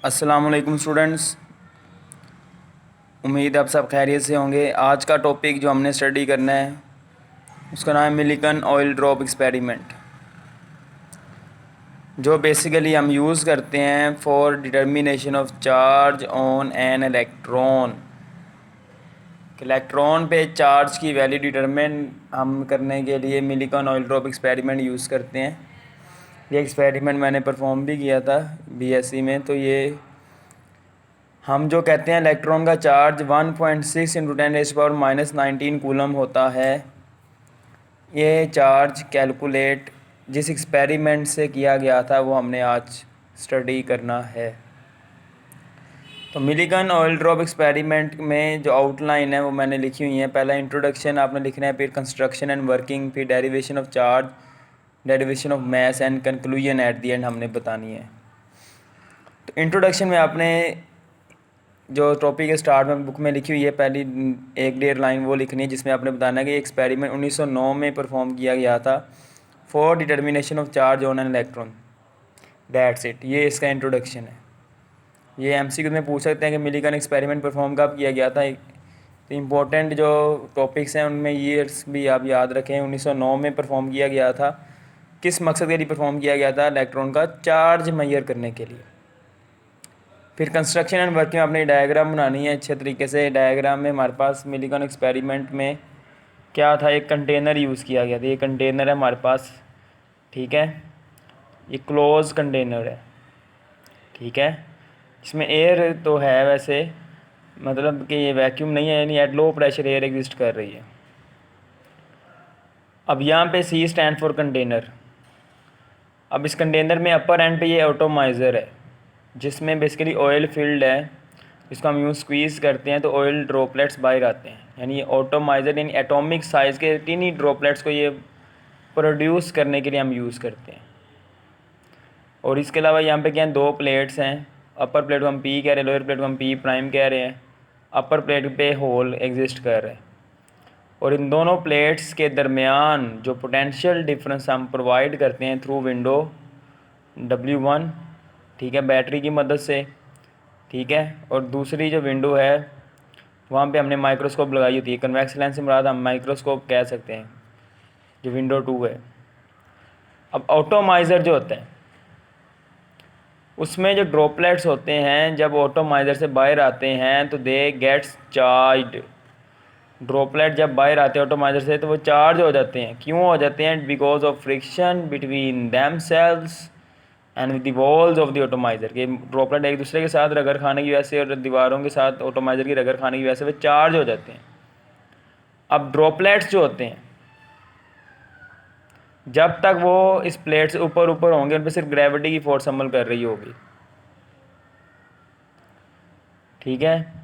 अस्सलाम वालेकुम स्टूडेंट्स। उम्मीद है आप सब खैरियत से होंगे। आज का टॉपिक जो हमने स्टडी करना है उसका नाम है मिलिकन ऑयल ड्रॉप एक्सपेरिमेंट, जो बेसिकली हम यूज़ करते हैं for determination of charge on an electron. Electron पे चार्ज की वैल्यू डिटरमिन हम करने के लिए Millikan oil drop experiment use करते हैं। ये एक्सपेरिमेंट मैंने परफॉर्म भी किया था बीएससी में। तो ये हम जो कहते हैं इलेक्ट्रॉन का चार्ज 1.6 इंटू 10⁻⁻19 कूलम होता है। ये चार्ज कैलकुलेट जिस एक्सपेरिमेंट से किया गया था वो हमने आज स्टडी करना है। तो मिलिकन ऑयल ड्रॉप एक्सपेरिमेंट में जो आउटलाइन है वो मैंने लिखी हुई है। पहला इंट्रोडक्शन आपने लिखना है, फिर कंस्ट्रक्शन एंड वर्किंग, फिर derivation of charge, derivation of mass and conclusion at the and हमने बतानी है। तो इंट्रोडक्शन में आपने जो टॉपिक के स्टार्ट में बुक में लिखी हुई है पहली एक डेढ़ लाइन वो लिखनी है, जिसमें आपने बताना है कि एक्सपेरिमेंट 1909 में परफॉर्म किया गया था for determination of charge on an electron. That's it, ये इसका इंट्रोडक्शन है। ये एमसीक्यू में पूछ सकते हैं कि मिलिकन एक्सपेरिमेंट परफॉर्म कब किया गया था। तो इम्पोर्टेंट जो टॉपिक्स हैं उनमें ईयर्स भी आप याद रखें। 1909 में परफॉर्म किया गया था। किस मकसद के लिए परफॉर्म किया गया था? इलेक्ट्रॉन का चार्ज मेजर करने के लिए। फिर कंस्ट्रक्शन एंड वर्किंग में अपनी डायग्राम बनानी है अच्छे तरीके से। डायग्राम में हमारे पास मिलिकन एक्सपेरिमेंट में क्या था, एक कंटेनर यूज़ किया गया था। ये कंटेनर है हमारे पास, ठीक है, ये क्लोज कंटेनर है, ठीक है। इसमें एयर तो है वैसे, मतलब कि ये वैक्यूम नहीं है, यानी at low pressure air exist कर रही है। अब यहाँ पे सी स्टैंड फॉर कंटेनर। अब इस कंटेनर में अपर एंड पे ये ऑटोमाइज़र है जिसमें बेसिकली ऑयल फील्ड है। इसको हम यूँ स्क्वीज़ करते हैं तो ऑयल ड्रॉपलेट्स बाहर आते हैं। यानी ये ऑटोमाइज़र यानी एटॉमिक साइज़ के टीनी ड्रॉपलेट्स को ये प्रोड्यूस करने के लिए हम यूज़ करते हैं। और इसके अलावा यहाँ पे क्या है, दो प्लेट्स हैं। अपर प्लेट को हम पी कह रहे हैं, लोअर प्लेट को हम पी प्राइम कह रहे हैं। अपर प्लेट पे होल एग्जिस्ट कर रहे हैं और इन दोनों प्लेट्स के दरमियान जो पोटेंशियल डिफरेंस हम प्रोवाइड करते हैं थ्रू विंडो W1, ठीक है, बैटरी की मदद से, ठीक है। और दूसरी जो विंडो है वहाँ पे हमने माइक्रोस्कोप लगाई होती है। कन्वेक्स लेंस से मुराद हम माइक्रोस्कोप कह सकते हैं, जो विंडो 2 है। अब ऑटोमाइज़र जो होता है उसमें जो ड्रॉपलेट्स होते हैं जब ऑटोमाइज़र से बाहर आते हैं तो दे गेट्स चार्ज्ड। ड्रॉपलेट जब बाहर आते हैं ऑटोमाइज़र से तो वो चार्ज हो जाते हैं। क्यों हो जाते हैं? Because of friction between them cells and with the walls of the atomiser. के ड्रॉपलेट एक दूसरे के साथ रगड़ खाने की वजह से और दीवारों के साथ ऑटोमाइज़र की रगड़ खाने की वजह से वे चार्ज हो जाते हैं। अब ड्रॉपलेट्स जो होते हैं जब तक वो इस प्लेट से ऊपर ऊपर होंगे उन पर सिर्फ ग्रेविटी की फोर्स अमल कर रही होगी, ठीक है,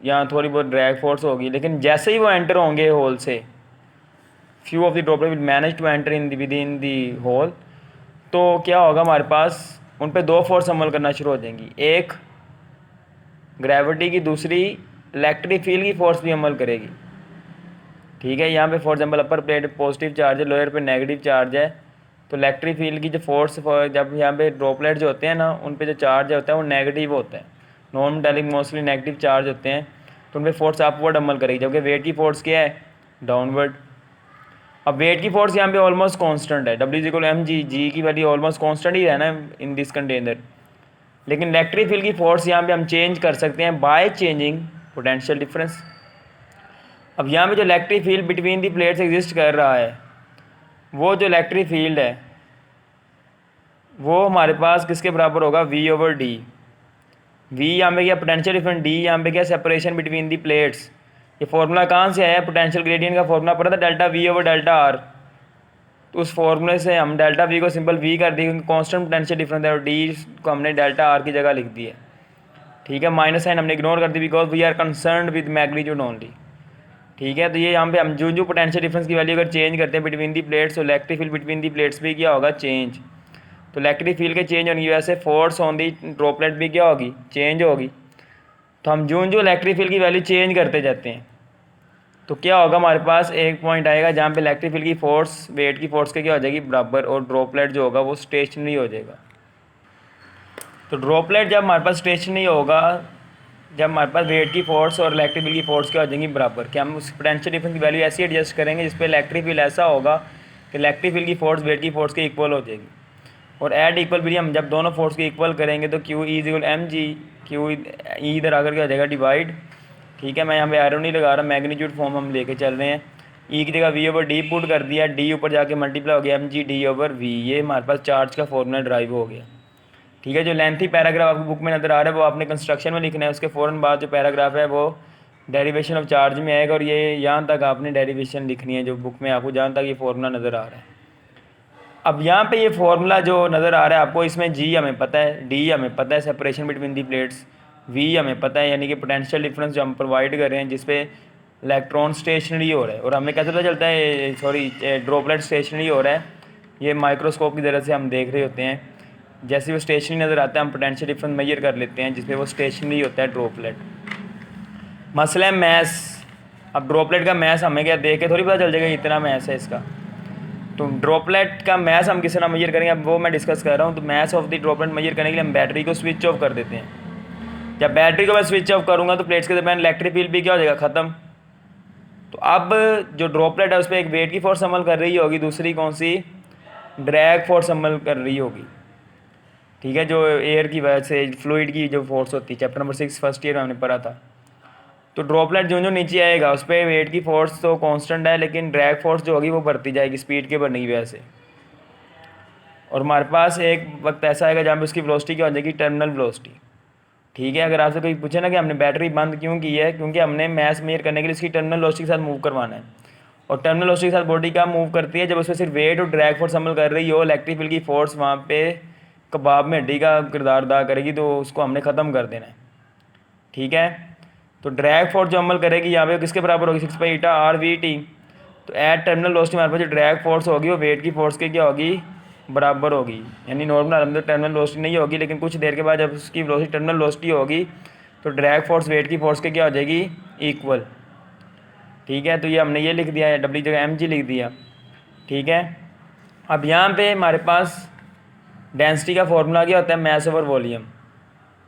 यहाँ थोड़ी बहुत ड्रैग फोर्स होगी। लेकिन जैसे ही वो एंटर होंगे होल से, few of the droplet will manage to enter in within the hole, तो क्या होगा, हमारे पास उन पे दो फोर्स अमल करना शुरू हो जाएंगी। एक ग्रेविटी की, दूसरी इलेक्ट्रिक फील्ड की फोर्स भी अमल करेगी, ठीक है। यहाँ पे for example upper plate positive charge है, लोअर पे नेगेटिव चार्ज है। तो इलेक्ट्रिक फील्ड की जो फोर्स, जब यहाँ पे ड्रॉपलेट जो होते हैं ना उन पे जो चार्ज होता है वो नेगेटिव होता है। Non metallic mostly negative charge होते हैं तो उन पर फोर्स अपवर्ड अमल करेगी, जबकि वेट की फोर्स क्या है? डाउनवर्ड। अब वेट की फोर्स यहाँ पे ऑलमोस्ट कांस्टेंट है, W=mg। जी की वैल्यू ऑलमोस्ट कांस्टेंट ही है ना इन दिस कंटेनर। लेकिन इलेक्ट्रिक फील्ड की फोर्स यहाँ पे हम चेंज कर सकते हैं बाय चेंजिंग पोटेंशियल डिफरेंस। अब यहाँ पे जो electric field between the plates exist कर रहा है वो जो इलेक्ट्रिक फील्ड है वो हमारे पास किसके बराबर होगा? V/d। V यहाँ पे क्या? Potential difference. D यहाँ पे क्या? Separation between the plates. ये फार्मूला कहाँ से आया? पोटेंशियल ग्रेडियंट का फार्मूला पता था, डेल्टा V/डेल्टा R। तो उस फार्मूले से हम डेल्टा V को सिंपल V कर दी, कांस्टेंट पोटेंशियल डिफरेंस है, और D को हमने डेल्टा R की जगह लिख दी है, ठीक है। माइनस साइन हमने इग्नोर कर दी because we are concern with magnitude only, ठीक है। तो ये यहाँ पे हम जो पोटेंशियल डिफरेंस की वैल्यू अगर चेंज करते हैं बिटवीन दी प्लेट्स, तो electric field between the plates भी क्या होगा? चेंज। तो इलेक्ट्रिक फील्ड के चेंज होने की वजह से फोर्स ऑन दी ड्रॉपलेट भी क्या होगी? चेंज होगी। तो हम जो इलेक्ट्रिक फील्ड की वैल्यू चेंज करते जाते हैं तो क्या होगा, हमारे पास एक पॉइंट आएगा जहाँ पे इलेक्ट्रिक फील्ड की फोर्स वेट की फोर्स के क्या हो जाएगी? बराबर, और ड्रॉपलेट जो होगा वो स्टेशनरी हो जाएगा। तो ड्रॉपलेट जब हमारे पास स्टेशनरी होगा, जब हमारे पास वेट की फोर्स और इलेक्ट्रिक फील्ड की फोर्स क्या हो जाएंगी बराबर, कि हम उस पोटेंशियल डिफरेंस की वैल्यू ऐसी एडजस्ट करेंगे जिस पे इलेक्ट्रिक फील्ड ऐसा होगा कि इलेक्ट्रिक फील्ड की फोर्स वेट की फोर्स के इक्वल हो जाएगी। और एड इक्वल भी हम जब दोनों फोर्स को इक्वल करेंगे तो Q E equal M G, Q E इधर आकर के हो जाएगा डिवाइड। ठीक है, मैं यहाँ पे एरो नहीं लगा रहा, मैग्नीट्यूड फॉर्म हम लेके चल रहे हैं। ई की जगह वी ओवर डी पुट कर दिया, डी ऊपर जाके मल्टीप्लाई हो गया M G D over V, ये हमारे पास चार्ज का फॉर्मूला ड्राइव हो गया। ठीक है, जो लेंथी पैराग्राफ आपको बुक में नज़र आ रहा है वो आपने कंस्ट्रक्शन में लिखना है, उसके फ़ौरन बाद जो पैराग्राफ है वो डेरिवेशन ऑफ चार्ज में आएगा, और ये यहाँ तक आपने डेरिवेशन लिखनी है जो बुक में आपको जहाँ तक ये फार्मूला नज़र आ रहा है। अब यहाँ पे ये फार्मूला जो नज़र आ रहा है आपको, इसमें जी हमें पता है, डी हमें पता है separation between the plates, V हमें पता है यानी कि पोटेंशियल डिफरेंस जो हम प्रोवाइड कर रहे हैं जिसपे इलेक्ट्रॉन स्टेशनरी हो रहा है, और हमें कैसे पता चलता है, सॉरी ड्रॉपलेट स्टेशनरी हो रहा है, ये माइक्रोस्कोप की ज़रिए से हम देख रहे होते हैं। जैसे वो स्टेशनरी नज़र आता है हम पोटेंशियल डिफरेंस मेजर कर लेते हैं जिसपे वो स्टेशनरी होता है ड्रॉपलेट। मसला मैस, अब ड्रॉपलेट का मैस हमें क्या देख के थोड़ी पता चल जाएगा इतना मैस है इसका, तो ड्रॉपलेट का मैस हम किस तरह मेजर करेंगे अब वो मैं डिस्कस कर रहा हूँ। तो mass of the droplet measure करने के लिए हम बैटरी को स्विच ऑफ कर देते हैं। जब बैटरी को मैं स्विच ऑफ करूँगा तो प्लेट्स के दरमियान इलेक्ट्रिक फील्ड भी क्या हो जाएगा, ख़त्म। तो अब जो ड्रॉपलेट है उस पर एक वेट की फोर्स अमल कर रही होगी, दूसरी कौन सी, ड्रैग फोर्स अमल कर रही होगी। ठीक है, जो एयर की वजह से फ्लूइड की जो फोर्स होती है, चैप्टर नंबर 6 फर्स्ट ईयर में हमने पढ़ा था। तो ड्रॉपलेट जो नीचे आएगा उस पर वेट की फोर्स तो कांस्टेंट है, लेकिन ड्रैग फोर्स जो होगी वो बढ़ती जाएगी स्पीड के बढ़ने की वजह से। और हमारे पास एक वक्त ऐसा आएगा जहाँ पे उसकी वेलोसिटी क्या हो जाएगी, टर्मिनल वेलोसिटी। ठीक है, अगर आपसे कोई पूछे ना कि हमने बैटरी बंद क्यों की है, क्योंकि हमने मैस मेजर करने के लिए उसकी टर्मिनल वेलोसिटी के साथ मूव करवाना है, और टर्मिनल वेलोसिटी के साथ बॉडी का मूव करती है जब उसमें सिर्फ वेट और ड्रैग फोर्स अमल कर रही हो, इलेक्ट्रिक फील्ड की फोर्स वहाँ पे कबाब में हड्डी का किरदार अदा करेगी, तो उसको हमने ख़त्म कर देना है। ठीक है, तो ड्रैग फोर्स जो अमल करेगी यहाँ पे किसके बराबर होगी, 6 pi eta r v T. तो एट टर्मिनल वेलोसिटी हमारे पास जो ड्रैग फोर्स होगी वो वेट की फोर्स के क्या होगी, बराबर होगी। यानी नॉर्मल अंदर टर्मिनल वेलोसिटी नहीं होगी, लेकिन कुछ देर के बाद जब उसकी वेलोसिटी टर्मिनल वेलोसिटी होगी तो ड्रैग फोर्स वेट की फोर्स के क्या हो जाएगी, इक्वल। ठीक है, तो ये हमने ये लिख दिया है, डब्ल्यू जगह एम जी लिख दिया। ठीक है, अब यहाँ पे हमारे पास डेंसिटी का फॉर्मूला क्या होता है, मैस ओवर वॉल्यूम।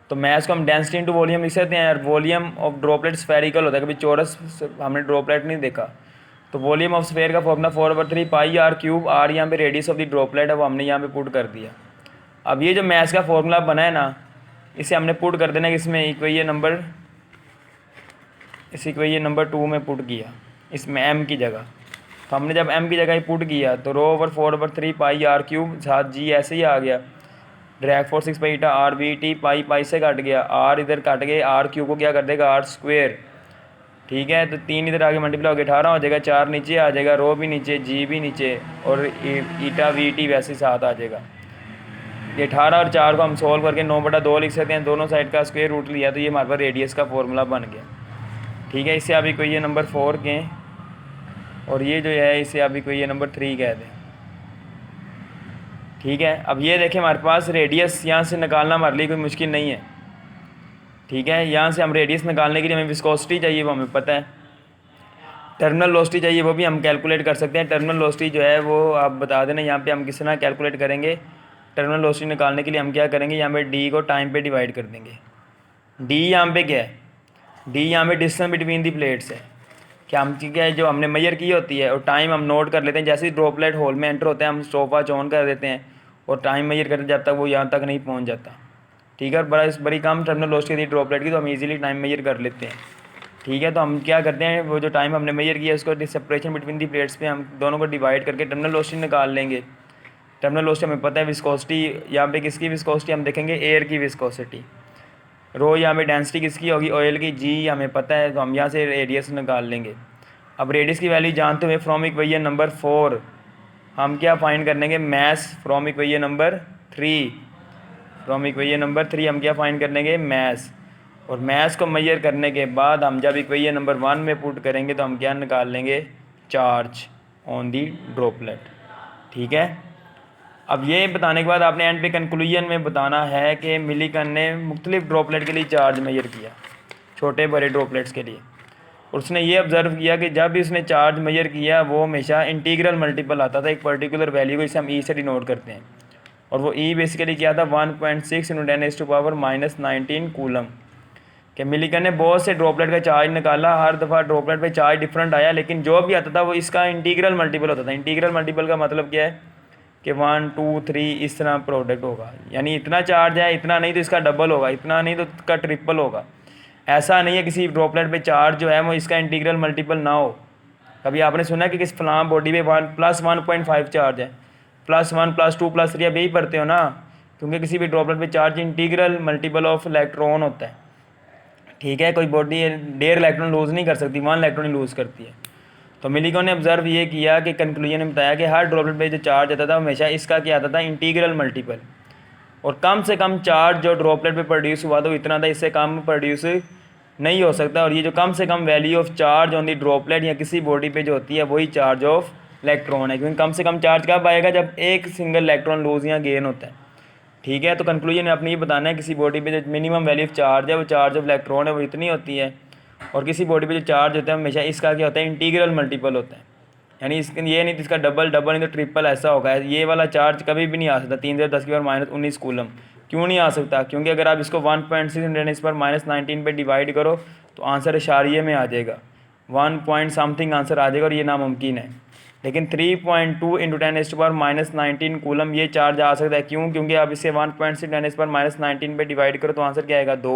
तो मैस को हम डेंसिटी इंटू वॉल्यूम लिख सकते हैं, और वॉल्यूम ऑफ ड्रॉपलेट स्फेरिकल होता है, कभी चौरस हमने ड्रॉपलेट नहीं देखा। तो वॉल्यूम ऑफ स्फेयर का formula 4/3 pi are cube, R यहाँ पे रेडियस ऑफ द ड्रॉपलेट है वो हमने यहाँ पे पुट कर दिया। अब ये जो मैस का फॉर्मूला बना है ना, इसे हमने पुट कर देना कि इसमें इक्वेशन नंबर, इस इक्वेशन नंबर 2 में पुट किया, इसमें m की जगह। तो हमने जब m की जगह ही पुट किया तो rho over 4/3 pi are cube, साथ जी ऐसे ही आ गया, drag force 6 pi eta r v t, pi pi से कट गया, आर इधर कट गए, आर क्यूब को क्या कर देगा, आर स्क्वेयर। ठीक है, तो 3 इधर आगे मल्टीप्लाई हो गया 18 हो जाएगा, 4 नीचे आ जाएगा, रो भी नीचे, जी भी नीचे, और ईटा वी टी वैसे साथ आ जाएगा। ये 18 और 4 को हम सोल्व करके 9/2 लिख सकते हैं, दोनों साइड का स्क्वायर रूट लिया तो ये हमारे पास रेडियस का फॉर्मूला बन गया। ठीक है, इससे अभी कोई ये नंबर 4 के, और ये जो है इसे अभी कोई ये नंबर 3 कह दें। ठीक है, अब ये देखें हमारे पास रेडियस यहाँ से निकालना हमारे लिए कोई मुश्किल नहीं है। ठीक है, यहाँ से हम रेडियस निकालने के लिए हमें विस्कोसिटी चाहिए वो हमें पता है, टर्मिनल वेलोसिटी चाहिए वो भी हम कैलकुलेट कर सकते हैं। टर्मिनल वेलोसिटी जो है वो आप बता देना, यहाँ पे हम किस तरह कैलकुलेट करेंगे। टर्मिनल वेलोसिटी निकालने के लिए हम क्या करेंगे, यहाँ पे डी को टाइम पे डिवाइड कर देंगे। डी यहाँ पे क्या है, डी यहाँ पे डिस्टेंस बिटवीन दी प्लेट्स है, क्या हम क्या है जो हमने मेजर की होती है, और टाइम हम नोट कर लेते हैं। जैसे ही ड्रॉपलेट होल में एंटर होते हैं हम स्टॉप वॉच ऑन कर देते हैं और टाइम मेजर करते जब तक वो यहाँ तक नहीं पहुँच जाता। ठीक है, बड़ी कम टर्मिनल वेलोसिटी थी ड्रॉपलेट की तो हम इजीली टाइम मेजर कर लेते हैं। ठीक है, तो हम क्या करते हैं, वो जो टाइम हमने मेजर किया उसको सेपरेशन बिटवीन दी प्लेट्स पे हम दोनों को डिवाइड करके टर्मिनल वेलोसिटी निकाल लेंगे। टर्मिनल वेलोसिटी हमें पता है, विस्कोसिटी यहाँ पे किसकी विस्कोसिटी हम देखेंगे, एयर की विस्कोसिटी। रो यहाँ पे डेंसिटी किसकी होगी, ऑयल की। जी हमें पता है तो हम यहाँ से रेडियस निकाल लेंगे। अब रेडियस की वैल्यू जानते हुए फ्रॉम इक्वेशन नंबर 4 हम क्या फाइंड करेंगे, mass from equation number 3। From equation number 3 हम क्या फाइंड करेंगे, मैस। और मैस को मेजर करने के बाद हम जब इक्वेशन नंबर 1 में पुट करेंगे तो हम क्या निकाल लेंगे, चार्ज ऑन दी ड्रॉपलेट। ठीक है, अब ये बताने के बाद आपने एंड पे कंक्लूजन में बताना है कि मिलीकन ने मुख्तलिफ ड्रॉपलेट के लिए चार्ज मेजर किया, छोटे बड़े ड्रॉपलेट्स के लिए। और उसने ये ऑब्ज़र्व किया कि जब भी उसने चार्ज मेजर किया वो हमेशा इंटीग्रल मल्टीपल आता था एक पर्टिकुलर वैल्यू को, इसे हम ई से डिनोट करते हैं। और वो ई बेसिकली क्या था 1.6 × 10⁻⁻19 कूलम। कि मिलिकन ने बहुत से ड्रॉपलेट का चार्ज निकाला, हर दफ़ा ड्रॉपलेट पे चार्ज डिफरेंट आया, लेकिन जो भी आता था वो इसका इंटीग्रल मल्टीपल होता था। इंटीग्रल मल्टीपल का मतलब क्या है कि 1 2 3 इस तरह प्रोडक्ट होगा, यानी इतना चार्ज है, इतना नहीं तो इसका डबल होगा, इतना नहीं तो इसका ट्रिपल होगा। ऐसा नहीं है किसी ड्रॉपलेट पे चार्ज जो है वो इसका इंटीग्रल मल्टीपल ना हो। कभी आपने सुना है कि किस फलां बॉडी पे +1.5 चार्ज है, +1 +2 +3 अब यही पढ़ते हो ना, क्योंकि किसी भी ड्रॉपलेट पे charge integral multiple of electron होता है। ठीक है, कोई बॉडी 1.5 इलेक्ट्रॉन लूज़ नहीं कर सकती, 1 इलेक्ट्रॉन ही लूज़ करती है। तो मिलिकॉन ने ऑब्जर्व ये किया कि कंक्लूजन में बताया कि हर ड्रॉपलेट पे जो चार्ज आता था हमेशा इसका क्या आता था इंटीग्रल मल्टीपल, और कम से कम चार्ज जो ड्रॉपलेट पे प्रोड्यूस हुआ तो इतना था, इससे कम प्रोड्यूस नहीं हो सकता। और ये जो कम से कम value of charge on the droplet या किसी बॉडी पे जो होती है वही चार्ज ऑफ इलेक्ट्रॉन है, क्योंकि कम से कम चार्ज कब आएगा जब एक सिंगल इलेक्ट्रॉन लूज़ या गेन होता है। ठीक है, तो कंक्लूजन में आपने ये बताना है किसी बॉडी पे जो मिनिमम वैल्यू ऑफ चार्ज है वो चार्ज ऑफ इलेक्ट्रॉन है वो इतनी होती है, और किसी बॉडी पे जो चार्ज होता है हमेशा इसका क्या होता है इंटीग्रल मल्टीपल होता है, यानी इसका ये नहीं तो इसका डबल, डबल नहीं तो ट्रिपल ऐसा होगा। ये वाला चार्ज कभी भी नहीं आ सकता 3×10⁻⁻19 कूलम। क्यों नहीं आ सकता? क्योंकि अगर आप इसको 1.6 × 10⁻⁻19 पे डिवाइड करो तो आंसर इशारिये में आ जाएगा, 1 पॉइंट समथिंग आंसर आ जाएगा, और ये नामुमकिन है। लेकिन 3.2 × 10⁻⁻19 कूलम ये चार्ज आ सकता है। क्यों? क्योंकि आप इसे 1.6 × 10⁻⁻19 पे डिवाइड करो तो आंसर क्या आएगा 2,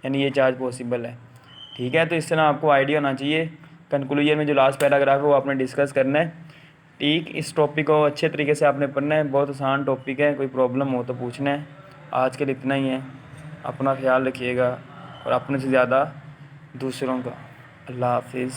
यानी ये चार्ज पॉसिबल है। ठीक है, तो इस तरह आपको आइडिया होना चाहिए। कंक्लूजन में जो लास्ट पैराग्राफ है वो आपने डिस्कस करना है। ठीक, इस टॉपिक को अच्छे तरीके से आपने पढ़ना है, बहुत आसान टॉपिक है, कोई प्रॉब्लम हो तो पूछना है। आज के लिए इतना ही है, अपना ख्याल रखिएगा और अपने से ज़्यादा दूसरों का। अल्लाह हाफिज़।